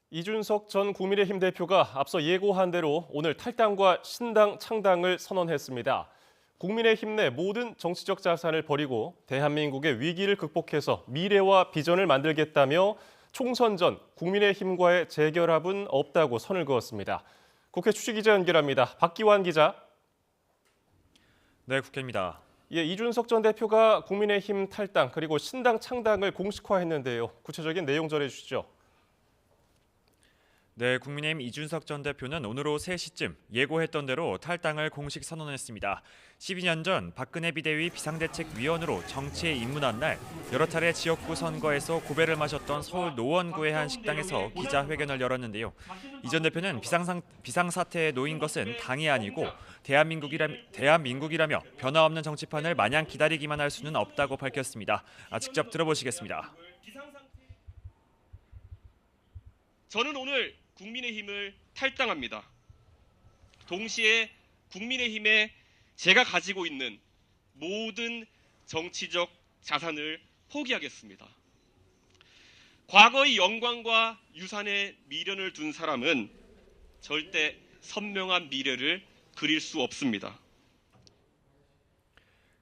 이준석 전 국민의힘 대표가 앞서 예고한 대로 오늘 탈당과 신당 창당을 선언했습니다. 국민의힘 내 모든 정치적 자산을 버리고 대한민국의 위기를 극복해서 미래와 비전을 만들겠다며 총선 전 국민의힘과의 재결합은 없다고 선을 그었습니다. 국회 취재기자 연결합니다. 박기환 기자. 네, 국회입니다. 이준석 전 대표가 국민의힘 탈당 그리고 신당 창당을 공식화했는데요. 구체적인 내용 전해주시죠. 네, 국민의힘 이준석 전 대표는 오늘 오후 3시쯤 예고했던 대로 탈당을 공식 선언했습니다. 12년 전 박근혜 비대위 비상대책위원으로 정치에 입문한 날 여러 차례 지역구 선거에서 고배를 마셨던 서울 노원구의 한 식당에서 기자회견을 열었는데요. 이 전 대표는 비상사태에 놓인 것은 당이 아니고 대한민국이라며 변화없는 정치판을 마냥 기다리기만 할 수는 없다고 밝혔습니다. 직접 들어보시겠습니다. 저는 오늘 국민의힘을 탈당합니다. 동시에 국민의힘에 제가 가지고 있는 모든 정치적 자산을 포기하겠습니다. 과거의 영광과 유산에 미련을 둔 사람은 절대 선명한 미래를 그릴 수 없습니다.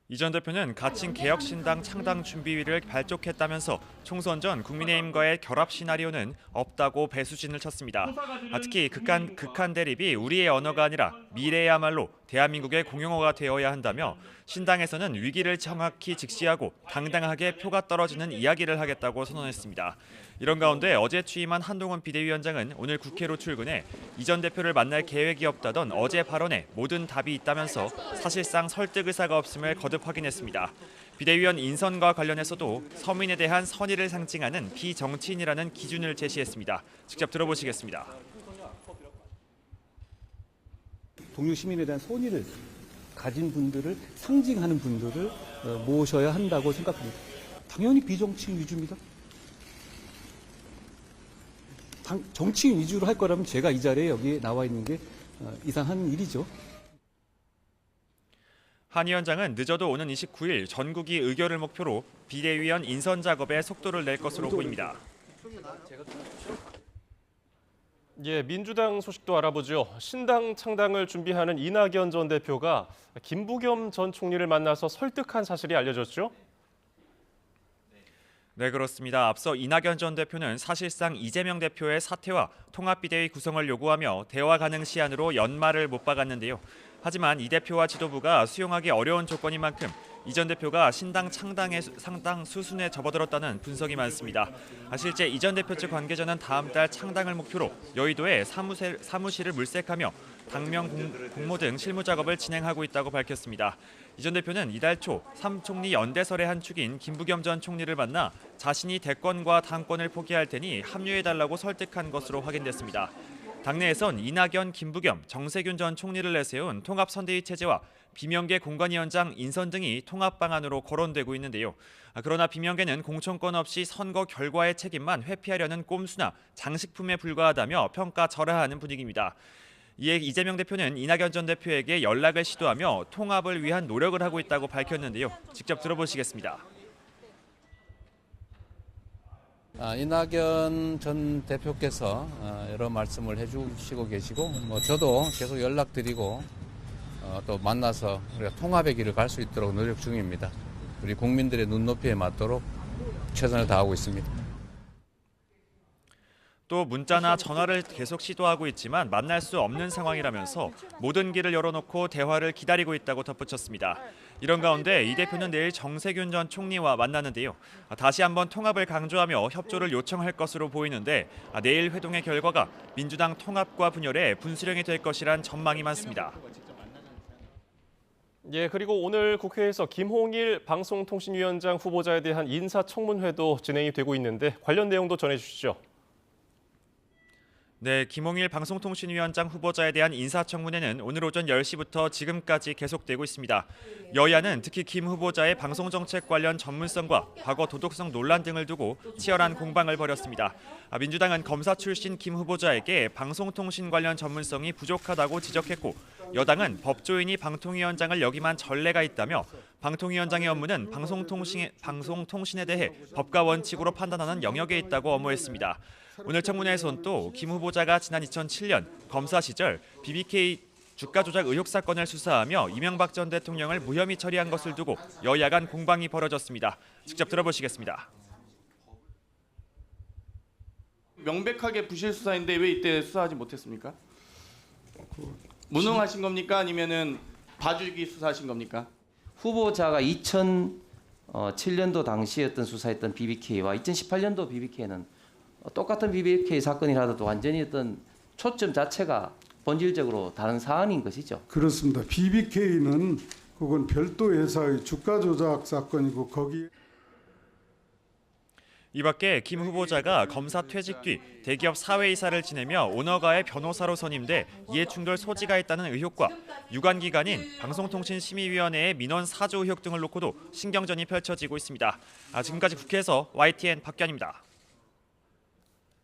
이 전 대표는 가칭 개혁신당 창당 준비위를 발족했다면서 총선 전 국민의힘과의 결합 시나리오는 없다고 배수진을 쳤습니다. 특히 극한 대립이 우리의 언어가 아니라 미래야말로 대한민국의 공용어가 되어야 한다며 신당에서는 위기를 정확히 직시하고 당당하게 표가 떨어지는 이야기를 하겠다고 선언했습니다. 이런 가운데 어제 취임한 한동훈 비대위원장은 오늘 국회로 출근해 이 전 대표를 만날 계획이 없다던 어제 발언에 모든 답이 있다면서 사실상 설득 의사가 없음을 거듭 확인했습니다. 비대위원 인선과 관련해서도 서민에 대한 선의를 상징하는 비정치인이라는 기준을 제시했습니다. 직접 들어보시겠습니다. 동료 시민에 대한 선의를 가진 분들을 상징하는 분들을 모셔야 한다고 생각합니다. 당연히 비정치인 위주입니다. 정치인 위주로 할 거라면 제가 이 자리에 여기 나와 있는 게 이상한 일이죠. 한 위원장은 늦어도 오는 29일 전국이 의결을 목표로 비대위원 인선 작업에 속도를 낼 것으로 보입니다. 민주당 소식도 알아보죠. 신당 창당을 준비하는 이낙연 전 대표가 김부겸 전 총리를 만나서 설득한 사실이 알려졌죠. 네, 그렇습니다. 앞서 이낙연 전 대표는 사실상 이재명 대표의 사퇴와 통합비대위 구성을 요구하며 대화 가능 시한으로 연말을 못 박았는데요. 하지만 이 대표와 지도부가 수용하기 어려운 조건인 만큼 이 전 대표가 신당 창당의 상당 수순에 접어들었다는 분석이 많습니다. 실제 이 전 대표 측 관계자는 다음 달 창당을 목표로 여의도에 사무실을 물색하며 당명 공모 등 실무 작업을 진행하고 있다고 밝혔습니다. 이 전 대표는 이달 초 3총리 연대설의 한 축인 김부겸 전 총리를 만나 자신이 대권과 당권을 포기할 테니 합류해달라고 설득한 것으로 확인됐습니다. 당내에선 이낙연, 김부겸, 정세균 전 총리를 내세운 통합선대위 체제와 비명계 공관위원장 인선 등이 통합 방안으로 거론되고 있는데요. 그러나 비명계는 공천권 없이 선거 결과의 책임만 회피하려는 꼼수나 장식품에 불과하다며 평가절하하는 분위기입니다. 이에 이재명 대표는 이낙연 전 대표에게 연락을 시도하며 통합을 위한 노력을 하고 있다고 밝혔는데요. 직접 들어보시겠습니다. 이낙연 전 대표께서 여러 말씀을 해주시고 계시고 저도 계속 연락드리고 또 만나서 우리가 통합의 길을 갈 수 있도록 노력 중입니다. 우리 국민들의 눈높이에 맞도록 최선을 다하고 있습니다. 또 문자나 전화를 계속 시도하고 있지만 만날 수 없는 상황이라면서 모든 길을 열어놓고 대화를 기다리고 있다고 덧붙였습니다. 이런 가운데 이 대표는 내일 정세균 전 총리와 만나는데요. 다시 한번 통합을 강조하며 협조를 요청할 것으로 보이는데 내일 회동의 결과가 민주당 통합과 분열의 분수령이 될 것이란 전망이 많습니다. 그리고 오늘 국회에서 김홍일 방송통신위원장 후보자에 대한 인사청문회도 진행이 되고 있는데 관련 내용도 전해주시죠. 네, 김홍일 방송통신위원장 후보자에 대한 인사청문회는 오늘 오전 10시부터 지금까지 계속되고 있습니다. 여야는 특히 김 후보자의 방송정책 관련 전문성과 과거 도덕성 논란 등을 두고 치열한 공방을 벌였습니다. 민주당은 검사 출신 김 후보자에게 방송통신 관련 전문성이 부족하다고 지적했고 여당은 법조인이 방통위원장을 역임한 전례가 있다며 방통위원장의 업무는 방송통신에 대해 법과 원칙으로 판단하는 영역에 있다고 엄호했습니다. 오늘 청문회에선 또 김 후보자가 지난 2007년 검사 시절 BBK 주가 조작 의혹 사건을 수사하며 이명박 전 대통령을 무혐의 처리한 것을 두고 여야 간 공방이 벌어졌습니다. 직접 들어보시겠습니다. 명백하게 부실 수사인데 왜 이때 수사하지 못했습니까? 무능하신 겁니까? 아니면은 봐주기 수사하신 겁니까? 후보자가 2007년도 당시에 어떤 수사했던 BBK와 2018년도 BBK는 똑같은 BBK 사건이라도 완전히 어떤 초점 자체가 본질적으로 다른 사안인 것이죠. 그렇습니다. BBK는 그건 별도 회사의 주가 조작 사건이고 거기 이 밖에 김 후보자가 검사 퇴직 뒤 대기업 사회이사를 지내며 오너가의 변호사로 선임돼 이해충돌 소지가 있다는 의혹과 유관기관인 방송통신심의위원회의 민원 사주 의혹 등을 놓고도 신경전이 펼쳐지고 있습니다. 지금까지 국회에서 YTN 박규환입니다.